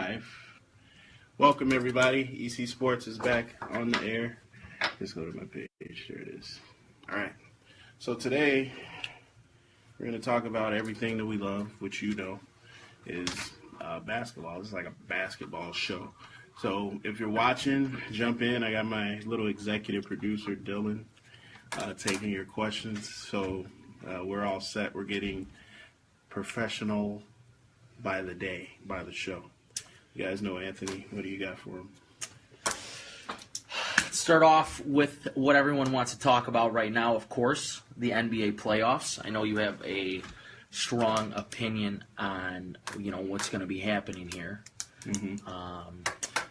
live. Welcome, everybody. ECSports is back on the air. Just go to my page. There it is. All right. So today, we're going to talk about everything that we love, which you know is basketball. It's like a basketball show. So if you're watching, jump in. I got my little executive producer, Dylan, taking your questions. So we're all set. We're getting professional by the day, by the show. You guys know Anthony. What do you got for him? Start off with what everyone wants to talk about right now, of course, the NBA playoffs. I know you have a strong opinion on, what's going to be happening here. Mm-hmm.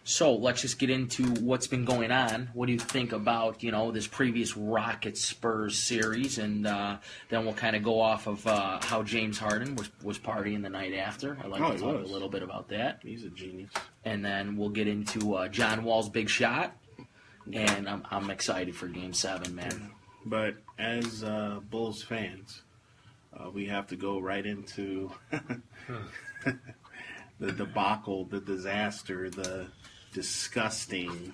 So let's just get into what's been going on. What do you think about, this previous Rockets-Spurs series? And then we'll kind of go off of how James Harden was partying the night after. I'd like to talk a little bit about that. He's a genius. And then we'll get into John Wall's big shot. And I'm excited for Game 7, man. But as Bulls fans, we have to go right into the debacle, the disaster, the disgusting.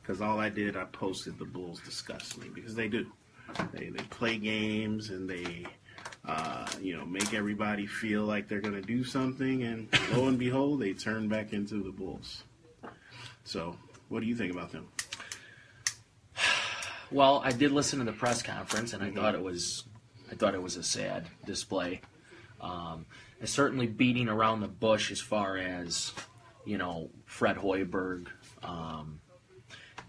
Because all I posted the Bulls disgust me. Because they do. They play games and they, make everybody feel like they're going to do something. And lo and behold, they turn back into the Bulls. So, what do you think about them? Well, I did listen to the press conference, and I thought it was a sad display. It's certainly beating around the bush as far as, Fred Hoiberg.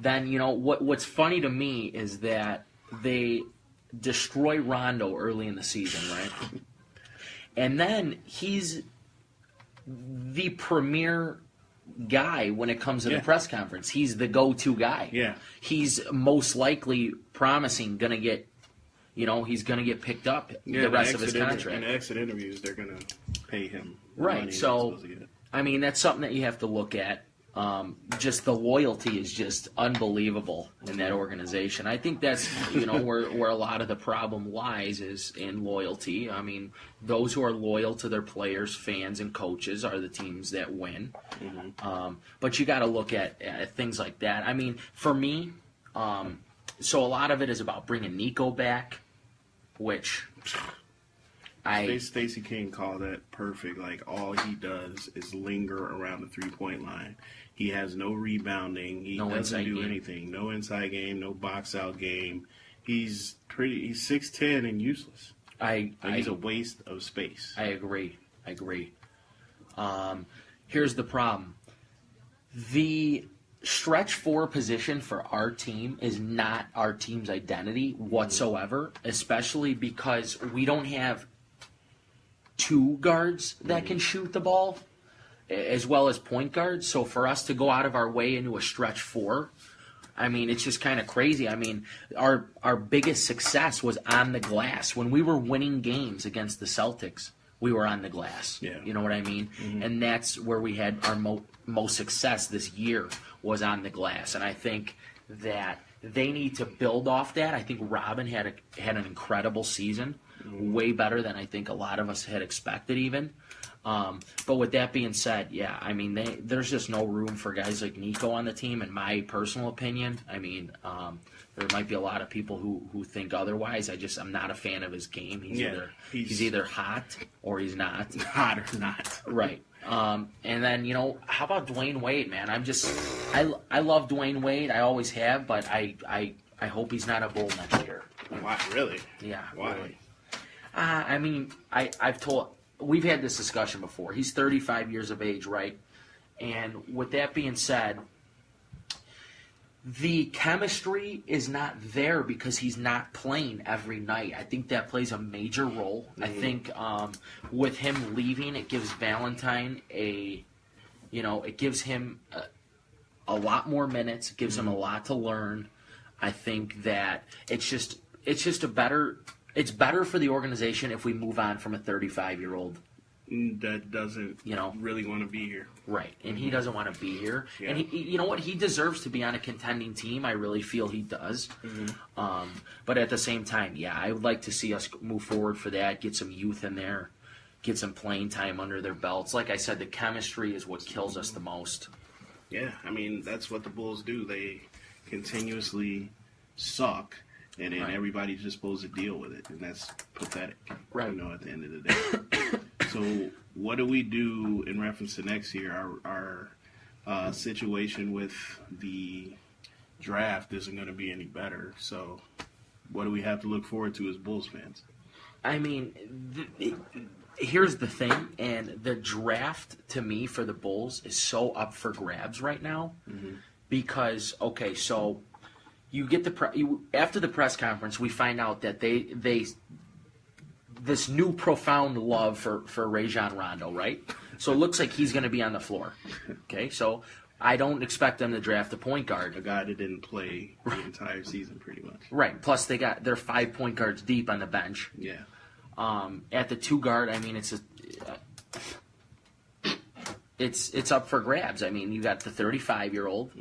Then, what's funny to me is that they destroy Rondo early in the season, right? And then he's the premier guy when it comes to the press conference. He's the go-to guy. Yeah. He's most likely promising going to get, he's going to get picked up the rest of his contract. In exit interviews, they're going to pay him right. So, that's something that you have to look at. Just the loyalty is just unbelievable in that organization. I think that's, where a lot of the problem lies is in loyalty. I mean, those who are loyal to their players, fans, and coaches are the teams that win. Mm-hmm. But you got to look at things like that. I mean, for me, so a lot of it is about bringing Nico back, which Stacey King called that perfect. Like, all he does is linger around the three-point line. He has no rebounding. He doesn't do anything. No inside game, no box-out game. He's 6'10" and useless. He's a waste of space. I agree. Here's the problem. The stretch 4 position for our team is not our team's identity whatsoever, especially because we don't have two guards that can shoot the ball as well as point guards. So for us to go out of our way into a stretch 4, I mean, it's just kind of crazy. I mean, our biggest success was on the glass. When we were winning games against the Celtics, we were on the glass. Yeah. You know what I mean? Mm-hmm. And that's where we had our most success this year was on the glass. And I think that they need to build off that. I think Robin had an incredible season, way better than I think a lot of us had expected even. But with that being said, yeah, I mean, there's just no room for guys like Nico on the team, in my personal opinion. I mean, there might be a lot of people who think otherwise. I'm not a fan of his game. He's either hot or he's not. Hot or not. Right. And then, how about Dwayne Wade, man? I love Dwayne Wade. I always have, but I hope he's not a Bull next year. Why? Really? Yeah. Why? Really. I mean, we've had this discussion before. He's 35 years of age, right? And with that being said, the chemistry is not there because he's not playing every night. I think that plays a major role. Mm-hmm. I think with him leaving, it gives Valentine it gives him a lot more minutes. It gives him a lot to learn. I think that it's better for the organization if we move on from a 35-year-old that doesn't really want to be here. Right, and he doesn't want to be here. Yeah. And you know what? He deserves to be on a contending team. I really feel he does. Mm-hmm. But at the same time, yeah, I would like to see us move forward for that, get some youth in there. get some playing time under their belts. Like I said, the chemistry is what kills us the most. Yeah, I mean, that's what the Bulls do. They continuously suck, and then everybody's just supposed to deal with it, and that's pathetic. Right. You know, at the end of the day. So, what do we do in reference to next year? Our situation with the draft isn't going to be any better. So, what do we have to look forward to as Bulls fans? I mean, here's the thing, and the draft to me for the Bulls is so up for grabs right now because, okay, so you get after the press conference, we find out that they this new profound love for Rajon Rondo, right? So it looks like he's going to be on the floor. Okay, so I don't expect them to draft a point guard. A guy that didn't play the entire season, pretty much. Right. Plus, they're 5 point guards deep on the bench. Yeah. At the 2 guard, I mean, it's up for grabs. I mean, you got the 35-year-old.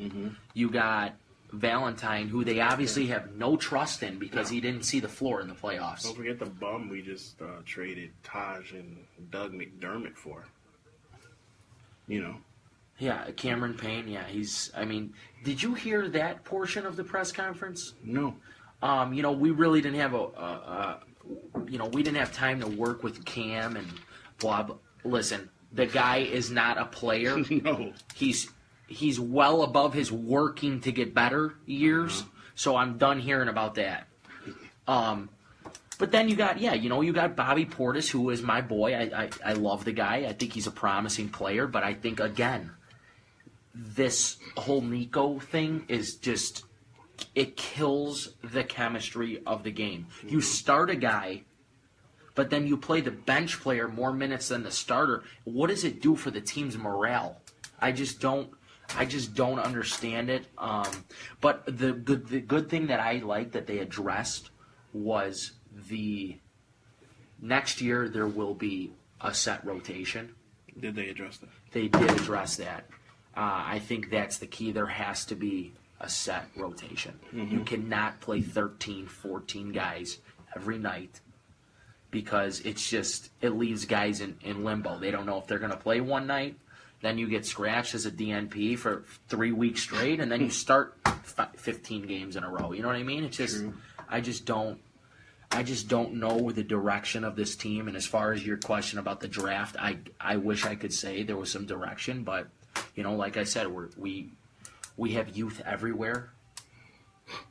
You got Valentine, who they obviously have no trust in because he didn't see the floor in the playoffs. Don't forget the bum we just traded Taj and Doug McDermott for. You know. Yeah, Cameron Payne. Yeah, did you hear that portion of the press conference? No. We really didn't have we didn't have time to work with Cam and blah, blah. Listen, the guy is not a player. No. He's well above his working to get better years, so I'm done hearing about that. But then you got Bobby Portis, who is my boy. I love the guy. I think he's a promising player, but I think, again, this whole Nico thing is just, it kills the chemistry of the game. You start a guy, but then you play the bench player more minutes than the starter. What does it do for the team's morale? I just don't understand it. But the good thing that I like that they addressed was the next year there will be a set rotation. Did they address that? They did address that. I think that's the key. There has to be a set rotation. You cannot play 13, 14 guys every night because it leaves guys in limbo. They don't know if they're going to play one night. Then you get scratched as a DNP for 3 weeks straight, and then you start 15 games in a row. You know what I mean? It's just, I just don't know the direction of this team. And as far as your question about the draft, I wish I could say there was some direction, but like I said, we have youth everywhere,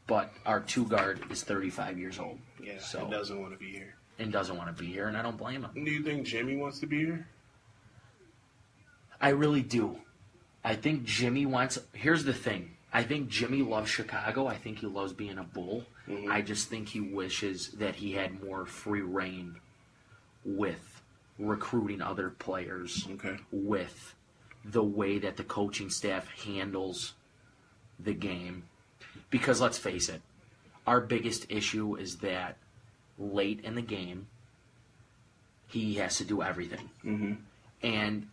but our 2 guard is 35 years old. Yeah, so and doesn't want to be here. And I don't blame him. Do you think Jimmy wants to be here? I really do. I think Jimmy wants... Here's the thing. I think Jimmy loves Chicago. I think he loves being a Bull. I just think he wishes that he had more free reign with recruiting other players, with the way that the coaching staff handles the game. Because let's face it, our biggest issue is that late in the game, he has to do everything. And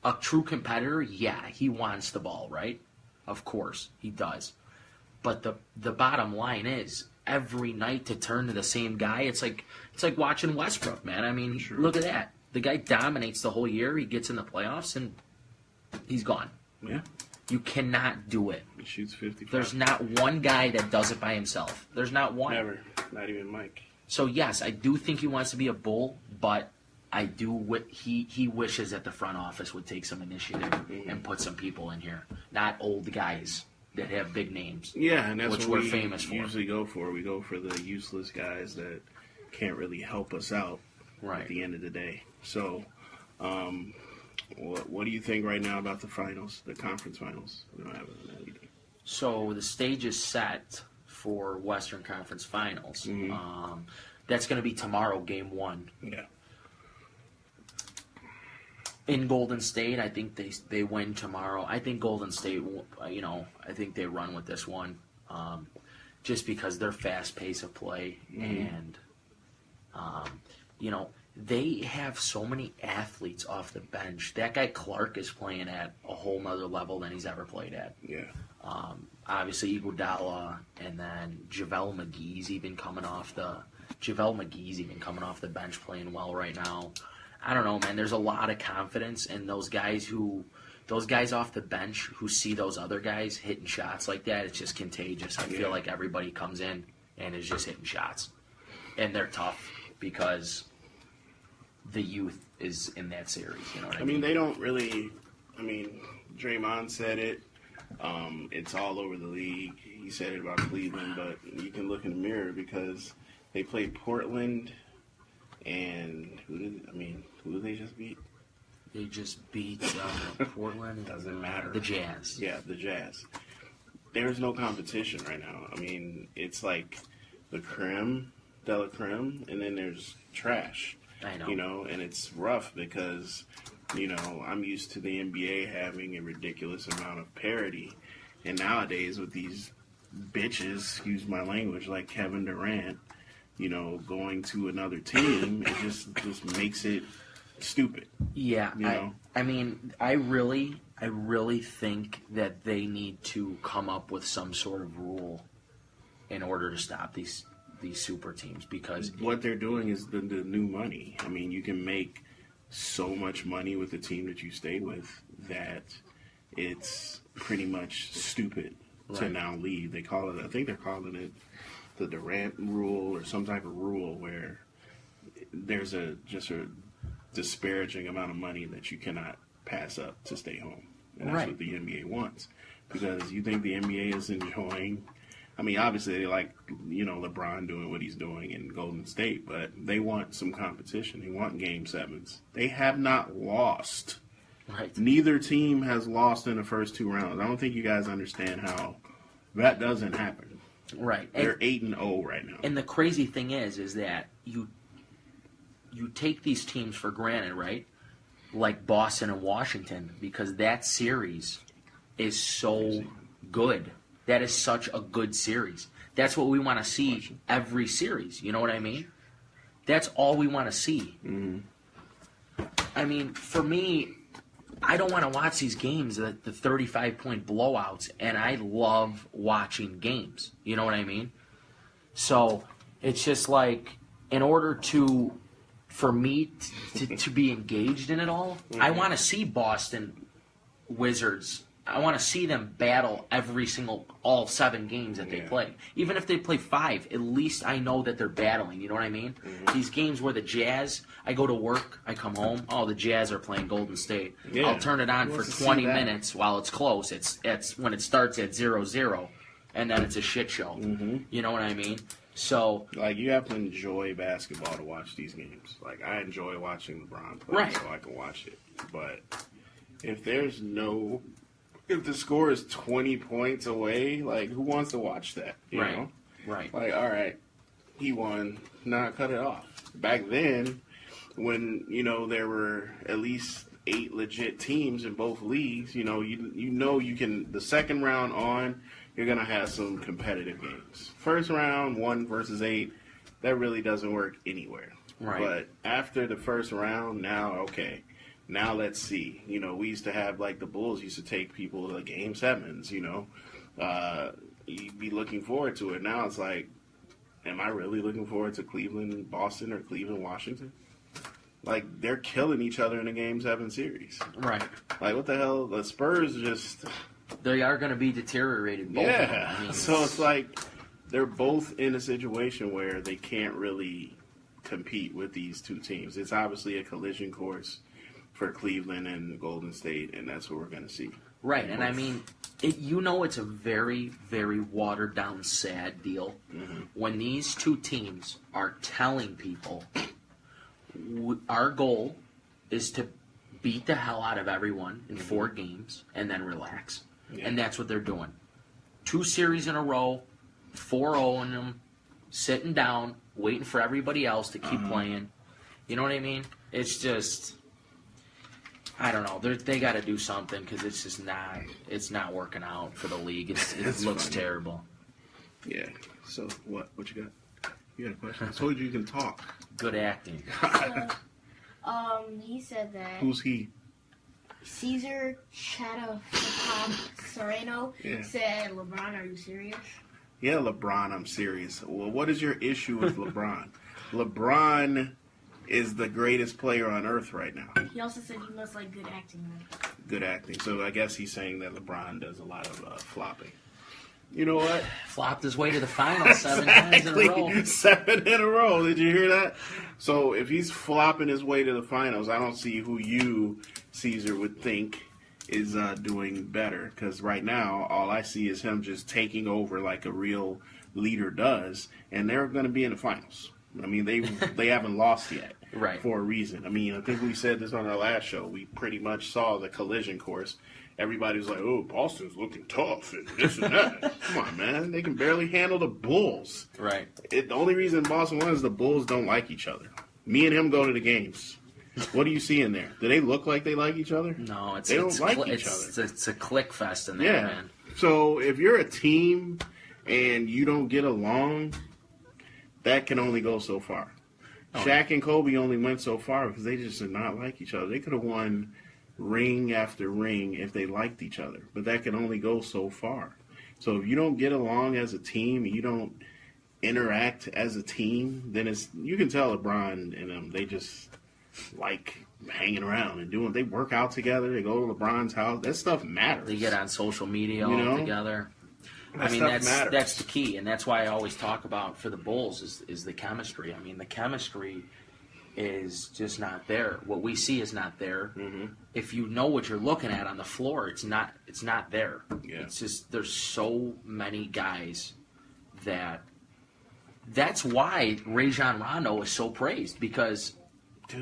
a true competitor, yeah, he wants the ball, right? Of course, he does. But the bottom line is, every night to turn to the same guy, it's like watching Westbrook, man. I mean, look at that. The guy dominates the whole year. He gets in the playoffs, and he's gone. Yeah. You cannot do it. He shoots 55. There's not one guy that does it by himself. There's not one. Never. Not even Mike. So, yes, I do think he wants to be a Bull, but I do. He wishes that the front office would take some initiative and put some people in here, not old guys that have big names. Yeah, and that's what what we're famous for. Usually go for. We go for the useless guys that can't really help us out at the end of the day. So, what do you think right now about the finals, the conference finals? We don't have anything. So the stage is set for Western Conference Finals. That's going to be tomorrow, Game 1. Yeah. In Golden State, I think they win tomorrow. I think Golden State, I think they run with this one, just because their fast pace of play and, they have so many athletes off the bench. That guy Clark is playing at a whole nother level than he's ever played at. Yeah. Obviously Iguodala, and then JaVale McGee's even coming off the bench playing well right now. I don't know, man. There's a lot of confidence in those guys off the bench who see those other guys hitting shots like that. It's just contagious. I feel like everybody comes in and is just hitting shots. And they're tough because the youth is in that series. You know what I mean? They don't really. Draymond said it. It's all over the league. He said it about Cleveland, but you can look in the mirror because they played Portland, and who did they just beat? They just beat Portland. Doesn't matter. The Jazz. Yeah, the Jazz. There's no competition right now. It's like the creme de la creme, and then there's trash. I know. And it's rough because, I'm used to the NBA having a ridiculous amount of parity. And nowadays with these bitches, excuse my language, like Kevin Durant, going to another team, it just makes it stupid. Yeah. I really think that they need to come up with some sort of rule in order to stop these super teams, because what they're doing is the new money. You can make so much money with the team that you stay with that it's pretty much stupid to now leave. I think they're calling it the Durant rule or some type of rule where there's just a disparaging amount of money that you cannot pass up to stay home. And that's what the NBA wants. Because you think the NBA is enjoying, obviously they like, LeBron doing what he's doing in Golden State, but they want some competition. They want Game 7s. They have not lost. Right. Neither team has lost in the first 2 rounds. I don't think you guys understand how that doesn't happen. Right. They're 8-0 right now. And the crazy thing is that you take these teams for granted, right? Like Boston and Washington, because that series is so good. That is such a good series. That's what we want to see every series. You know what I mean? That's all we want to see. Mm-hmm. For me, I don't want to watch these games, the 35-point blowouts, and I love watching games. You know what I mean? So it's just like, in order for me to be engaged in it all, I want to see Boston Wizards. I want to see them battle all 7 games that they play. Even if they play 5, at least I know that they're battling. You know what I mean? Mm-hmm. These games where the Jazz, I go to work, I come home, the Jazz are playing Golden State. Yeah. I'll turn it on for 20 minutes while it's close. It's when it starts at 0-0, and then it's a shit show. Mm-hmm. You know what I mean? So, you have to enjoy basketball to watch these games. I enjoy watching LeBron play, so I can watch it. But if the score is 20 points away, who wants to watch that? You know? Right. All right, he won. Nah, cut it off. Back then, when, there were at least 8 legit teams in both leagues, you can, the second round on, you're going to have some competitive games. First round, 1 versus 8, that really doesn't work anywhere. Right. But after the first round, now let's see. We used to have, the Bulls used to take people to Game 7s, You'd be looking forward to it. Now it's am I really looking forward to Cleveland, Boston, or Cleveland, Washington? They're killing each other in a Game 7 series. Right. What the hell? The Spurs just... They are going to be deteriorated, both of them. So it's they're both in a situation where they can't really compete with these 2 teams. It's obviously a collision course for Cleveland and Golden State, and that's what we're going to see. Right, and it's a very, very watered-down, sad deal when these 2 teams are telling people our goal is to beat the hell out of everyone in 4 games and then relax. Yeah. And that's what they're doing. 2 series in a row, 4-0 in them, sitting down, waiting for everybody else to keep playing. You know what I mean? It's just... I don't know. They got to do something because it's just not working out for the league. It looks terrible. Yeah. So what you got? You got a question? I told you can talk. Good acting. He said that. Who's he? Caesar Serrano said, "LeBron, are you serious?" Yeah, LeBron, I'm serious. Well, what is your issue with LeBron? LeBron is the greatest player on earth right now. He also said he must like good acting. Good acting. So I guess he's saying that LeBron does a lot of flopping. You know what? Flopped his way to the finals 7 times in a row. 7 in a row. Did you hear that? So if he's flopping his way to the finals, I don't see who you, Caesar, would think is doing better. Because right now, all I see is him just taking over like a real leader does. And they're going to be in the finals. I mean, they haven't lost yet. Right. For a reason. I mean, I think we said this on our last show. We pretty much saw the collision course. Everybody was like, oh, Boston's looking tough and this and that. Come on, man. They can barely handle the Bulls. Right. The only reason Boston won is the Bulls don't like each other. Me and him go to the games. What do you see in there? Do they look like they like each other? No, they don't like each other. It's a click fest in there, man. So if you're a team and you don't get along, that can only go so far. Shaq and Kobe only went so far because they just did not like each other. They could have won ring after ring if they liked each other, but that can only go so far. So if you don't get along as a team, you don't interact as a team, then you can tell LeBron and them, they just like hanging around and doing. They work out together. They go to LeBron's house. That stuff matters. They get on social media all together. I mean, that's the key, and that's why I always talk about for the Bulls is the chemistry. I mean, the chemistry is just not there. What we see is not there. Mm-hmm. If you know what you're looking at on the floor, it's not there. Yeah. It's just there's so many guys that's why Rajon Rondo is so praised because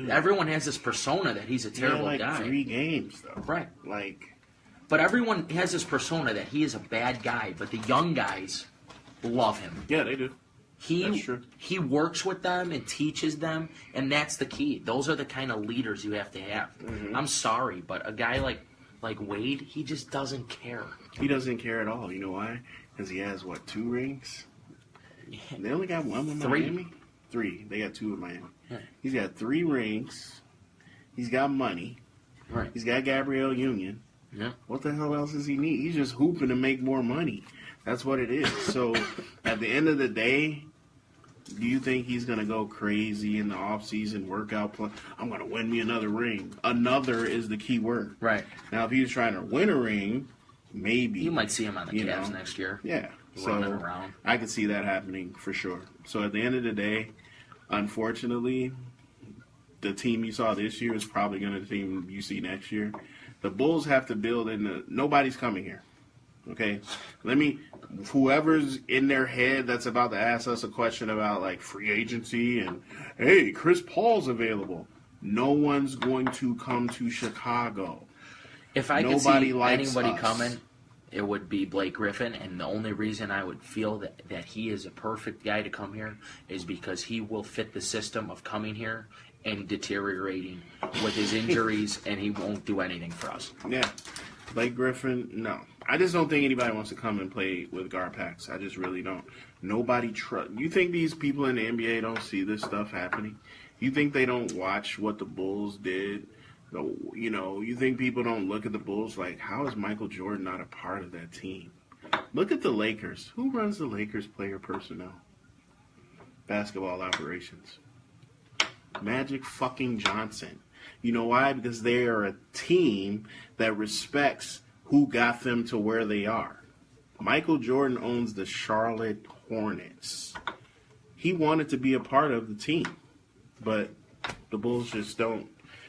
everyone has this persona that he's a terrible guy. 3 games though. Right. But everyone has this persona that he is a bad guy, but the young guys love him. Yeah, they do. That's true. He works with them and teaches them, and that's the key. Those are the kind of leaders you have to have. Mm-hmm. I'm sorry, but a guy like Wade, he just doesn't care. He doesn't care at all. You know why? Because he has, 2 rings? They only got 1 with Miami? 3. They got 2 with Miami. Yeah. He's got 3 rings. He's got money. Right. He's got Gabrielle Union. Yeah. What the hell else does he need? He's just hooping to make more money. That's what it is. So, at the end of the day, do you think he's going to go crazy in the offseason workout plan? I'm going to win me another ring. Another is the key word. Right. Now, if he's trying to win a ring, maybe. You might see him on the Cavs next year. Yeah. Running around. I could see that happening for sure. So, at the end of the day, unfortunately, the team you saw this year is probably going to be the team you see next year. The Bulls have to build nobody's coming here. Okay? Whoever's in their head that's about to ask us a question about free agency and, hey, Chris Paul's available. No one's going to come to Chicago. If I could see anybody coming, it would be Blake Griffin, and the only reason I would feel that he is a perfect guy to come here is because he will fit the system of coming here and deteriorating with his injuries, and he won't do anything for us. Yeah. Blake Griffin, no. I just don't think anybody wants to come and play with guard packs. I just really don't. Nobody trusts. You think these people in the NBA don't see this stuff happening? You think they don't watch what the Bulls did? You think people don't look at the Bulls how is Michael Jordan not a part of that team? Look at the Lakers. Who runs the Lakers player personnel? Basketball operations. Magic fucking Johnson. You know why? Because they are a team that respects who got them to where they are. Michael Jordan owns the Charlotte Hornets. He wanted to be a part of the team, but the Bulls just don't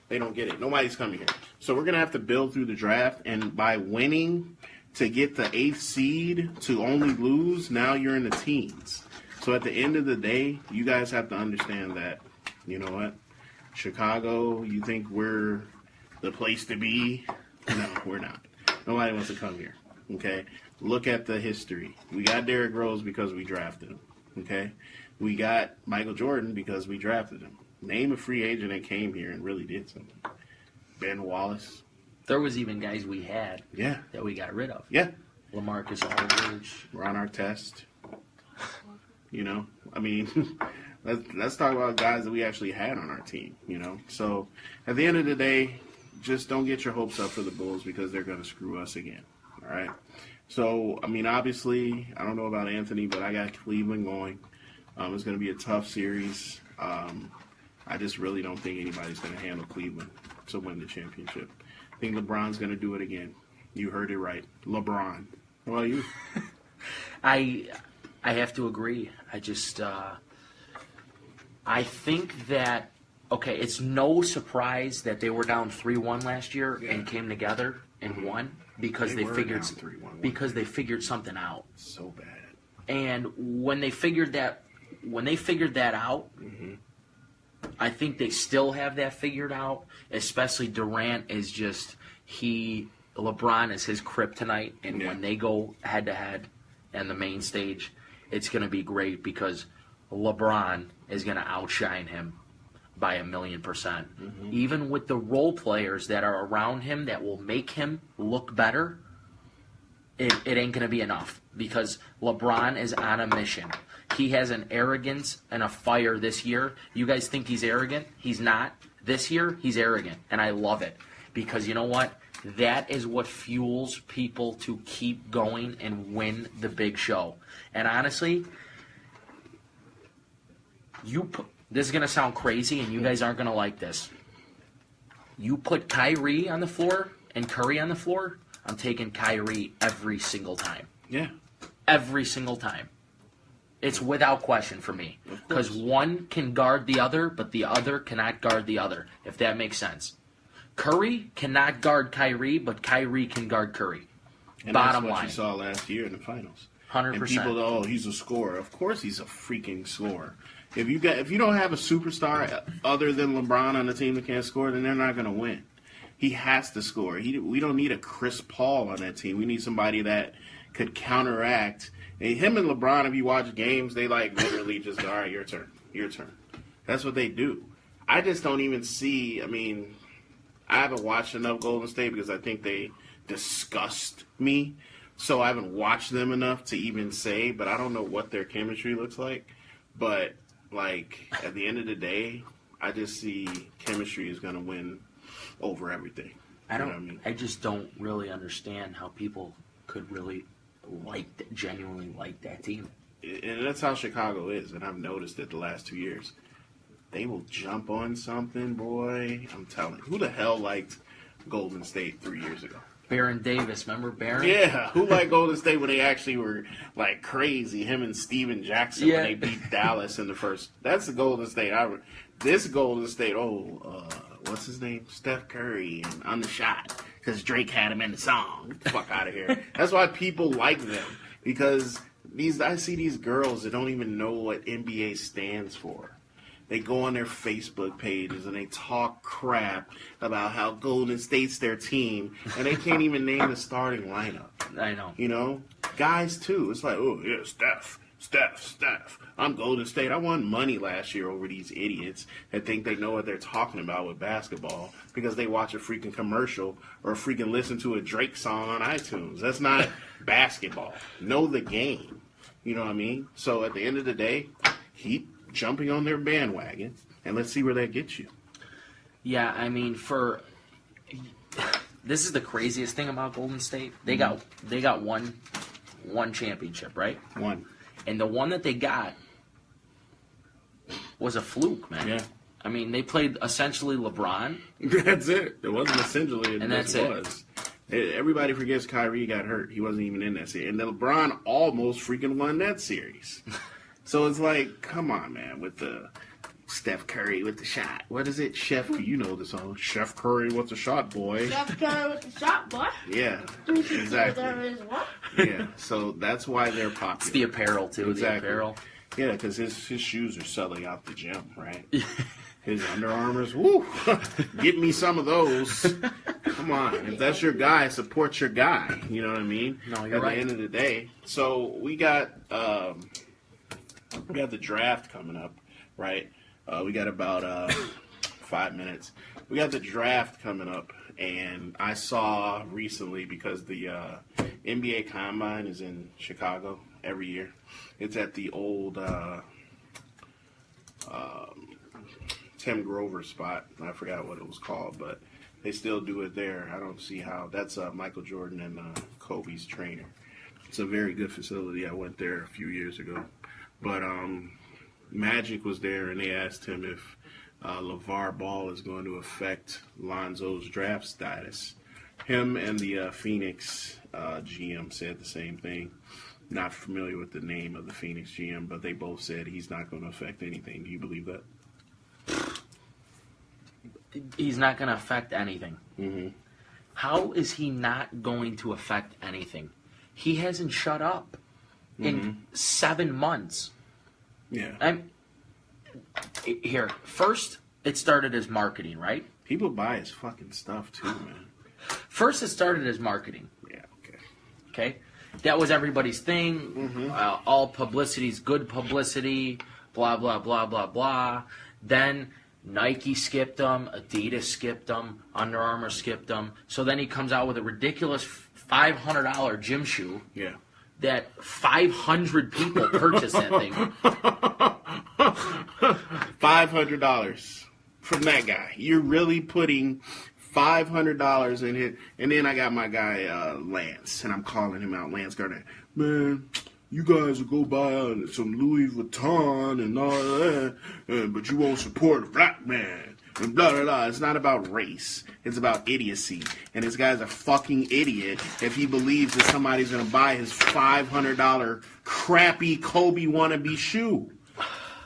get it. Nobody's coming here. So we're going to have to build through the draft, and by winning to get the 8th seed to only lose, now you're in the teens. So at the end of the day, you guys have to understand that, you know what? Chicago, you think we're the place to be? No, we're not. Nobody wants to come here, okay? Look at the history. We got Derrick Rose because we drafted him, okay? We got Michael Jordan because we drafted him. Name a free agent that came here and really did something. Ben Wallace. There was even guys we had that we got rid of. Yeah. LaMarcus Aldridge. Ron Artest. Let's talk about guys that we actually had on our team, So, at the end of the day, just don't get your hopes up for the Bulls because they're going to screw us again, all right? So, obviously, I don't know about Anthony, but I got Cleveland going. It's going to be a tough series. I just really don't think anybody's going to handle Cleveland to win the championship. I think LeBron's going to do it again. You heard it right. LeBron. How about you? I have to agree. I think that, okay, it's no surprise that they were down 3-1 last year and came together and won because they figured down 3-1 because they figured something out. So bad. And when they figured that out, I think they still have that figured out. Especially Durant is just LeBron is his kryptonite, and when they go head to head on the main stage, it's going to be great because LeBron is going to outshine him by 1,000,000%. Even with the role players that are around him that will make him look better, it ain't going to be enough because LeBron is on a mission. He has an arrogance and a fire this year. You guys think he's arrogant? He's not. This year, he's arrogant, and I love it because you know what? That is what fuels people to keep going and win the big show. And honestly, this is going to sound crazy, and you guys aren't going to like this. You put Kyrie on the floor and Curry on the floor, I'm taking Kyrie every single time. Yeah. Every single time. It's without question for me. Because one can guard the other, but the other cannot guard the other, if that makes sense. Curry cannot guard Kyrie, but Kyrie can guard Curry. And Bottom that's what line. you saw last year in the finals. 100%. And people, he's a scorer. Of course he's a freaking scorer. If you don't have a superstar other than LeBron on the team that can't score, then they're not going to win. He has to score. We don't need a Chris Paul on that team. We need somebody that could counteract. And him and LeBron, if you watch games, they literally just go, all right, your turn. That's what they do. I just don't even see, I haven't watched enough Golden State because I think they disgust me. So I haven't watched them enough to even say, but I don't know what their chemistry looks like. But, at the end of the day, I just see chemistry is going to win over everything. I just don't really understand how people could really genuinely like that team. And that's how Chicago is, and I've noticed it the last 2 years. They will jump on something, boy. I'm telling you. Who the hell liked Golden State 3 years ago? Baron Davis, remember Baron? Yeah, who liked Golden State when they actually were crazy? Him and Steven Jackson when they beat Dallas in the first. That's the Golden State. This Golden State. What's his name? Steph Curry and on the shot because Drake had him in the song. Get the fuck out of here. That's why people like them because I see these girls that don't even know what NBA stands for. They go on their Facebook pages and they talk crap about how Golden State's their team, and they can't even name the starting lineup. I know. Guys, too. It's like, oh, yeah, Steph. I'm Golden State. I won money last year over these idiots that think they know what they're talking about with basketball because they watch a freaking commercial or freaking listen to a Drake song on iTunes. That's not basketball. Know the game. You know what I mean? So at the end of the day, keep jumping on their bandwagon, and let's see where that gets you. Yeah, this is the craziest thing about Golden State. They got one championship, right? One. And the one that they got was a fluke, man. Yeah. They played essentially LeBron. That's it. It wasn't essentially, and that's it. Everybody forgets Kyrie got hurt. He wasn't even in that series. And then LeBron almost freaking won that series. So it's like, come on, man, with the Steph Curry with the shot. What is it? You know the song. Chef Curry with the shot, boy. Chef Curry with the shot, boy. Yeah, exactly. Yeah, so that's why they're popular. It's the apparel, too. Exactly. The apparel. Yeah, because his shoes are selling out the gym, right? His Under Armours, woo! Get me some of those. Come on. If that's your guy, support your guy. You know what I mean? No, you're right. At the end of the day. So we got the draft coming up, right? We got about 5 minutes. We got the draft coming up, and I saw recently because the NBA Combine is in Chicago every year. It's at the old Tim Grover spot. I forgot what it was called, but they still do it there. I don't see how. That's Michael Jordan and Kobe's trainer. It's a very good facility. I went there a few years ago. But Magic was there, and they asked him if LeVar Ball is going to affect Lonzo's draft status. Him and the Phoenix GM said the same thing. Not familiar with the name of the Phoenix GM, but they both said he's not going to affect anything. Do you believe that? He's not going to affect anything. Mm-hmm. How is he not going to affect anything? He hasn't shut up in 7 months. Yeah. Here, first, it started as marketing, right? People buy his fucking stuff too, man. First, it started as marketing. Yeah, okay. Okay? That was everybody's thing. Mm-hmm. All publicity is good publicity, blah, blah, blah, blah, blah. Then Nike skipped them, Adidas skipped them, Under Armour skipped them. So then he comes out with a ridiculous $500 gym shoe. Yeah. That 500 people purchased that thing. $500 from that guy. You're really putting $500 in it. And then I got my guy Lance, and I'm calling him out, Lance Garnett. Man, you guys will go buy some Louis Vuitton and all that, but you won't support a black man. And blah, blah, blah. It's not about race. It's about idiocy. And this guy's a fucking idiot if he believes that somebody's going to buy his $500 crappy Kobe wannabe shoe.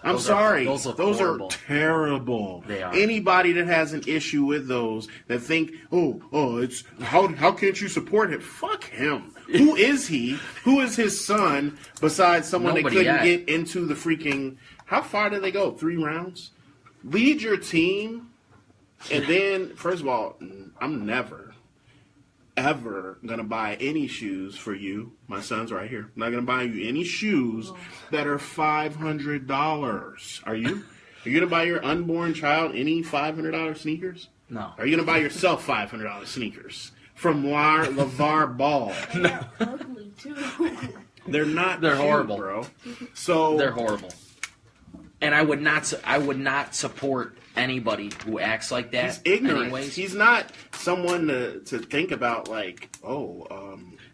I'm sorry. Those are terrible. They are. Anybody that has an issue with those that think, it's how can't you support him? Fuck him. Who is he? Who is his son besides someone Nobody that couldn't yet. get into the freaking... How far did they go? 3 rounds? Lead your team, and then, first of all, I'm never, ever going to buy any shoes for you. My son's right here. I'm not going to buy you any shoes that are $500. Are you? Are you going to buy your unborn child any $500 sneakers? No. Are you going to buy yourself $500 sneakers from LeVar Ball? They're ugly too. They're not. They're cute, horrible, bro. So they're horrible. And I would not support anybody who acts like that. He's ignorant. Anyways. He's not someone to think about like,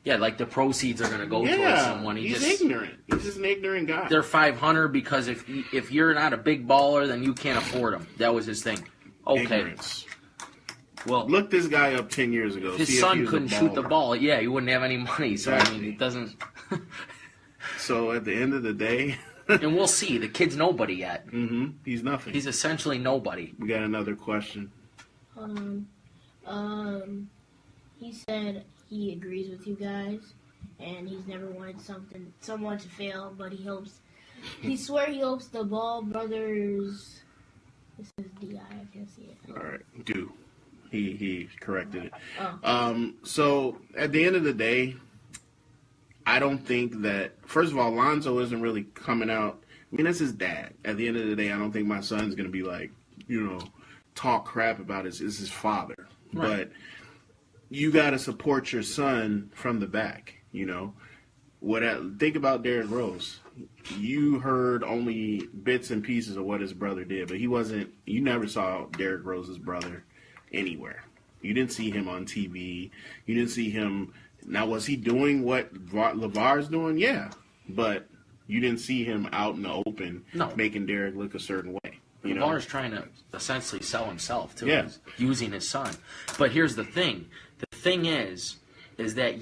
Yeah, like the proceeds are going to go towards someone. He's ignorant. He's just an ignorant guy. They're 500 because if you're not a big baller, then you can't afford them. That was his thing. Okay. Ignorance. Well, Look this guy up 10 years ago. his See if he son was a couldn't shoot the baller. ball. Yeah, he wouldn't have any money. So, I Exactly. mean, it doesn't... So at the end of the day, And we'll see. The kid's nobody yet. he's nothing. He's essentially nobody. We got another question. Hold on. He said he agrees with you guys, and he's never wanted someone to fail, but he hopes. He hopes the Ball brothers. This is DI. I can't see it. All right, do. He corrected it. Oh. So at the end of the day, I don't think that, first of all, Lonzo isn't really coming out. I mean, that's his dad. At the end of the day, I don't think my son's going to be like, talk crap about his father. Right. But you got to support your son from the back, Think about Derrick Rose. You heard only bits and pieces of what his brother did, but you never saw Derrick Rose's brother anywhere. You didn't see him on TV. You didn't see him. Now, was he doing what LeVar's doing? Yeah. But you didn't see him out in the open making Derrick look a certain way. LeVar's trying to essentially sell himself, too. Yeah. He's using his son. But here's the thing. The thing is that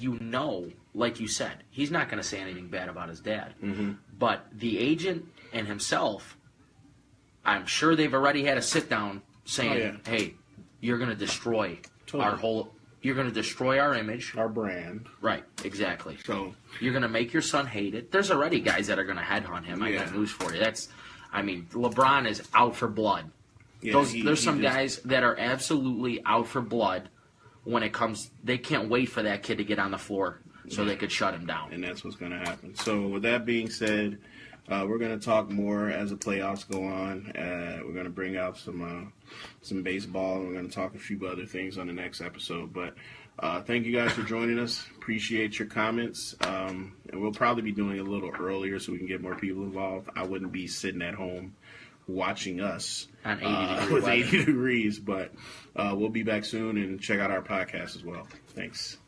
like you said, he's not going to say anything bad about his dad. Mm-hmm. But the agent and himself, I'm sure they've already had a sit-down saying, hey, you're going to destroy you're going to destroy our image. Our brand. Right, exactly. So you're going to make your son hate it. There's already guys that are going to headhunt him. I got news for you. LeBron is out for blood. Yeah, There's some guys that are absolutely out for blood when it comes. They can't wait for that kid to get on the floor so they could shut him down. And that's what's going to happen. So with that being said, we're going to talk more as the playoffs go on. We're going to bring out some baseball. And we're going to talk a few other things on the next episode. But thank you guys for joining us. Appreciate your comments. And we'll probably be doing it a little earlier so we can get more people involved. I wouldn't be sitting at home watching us On 80 with 80 degrees. But we'll be back soon, and check out our podcast as well. Thanks.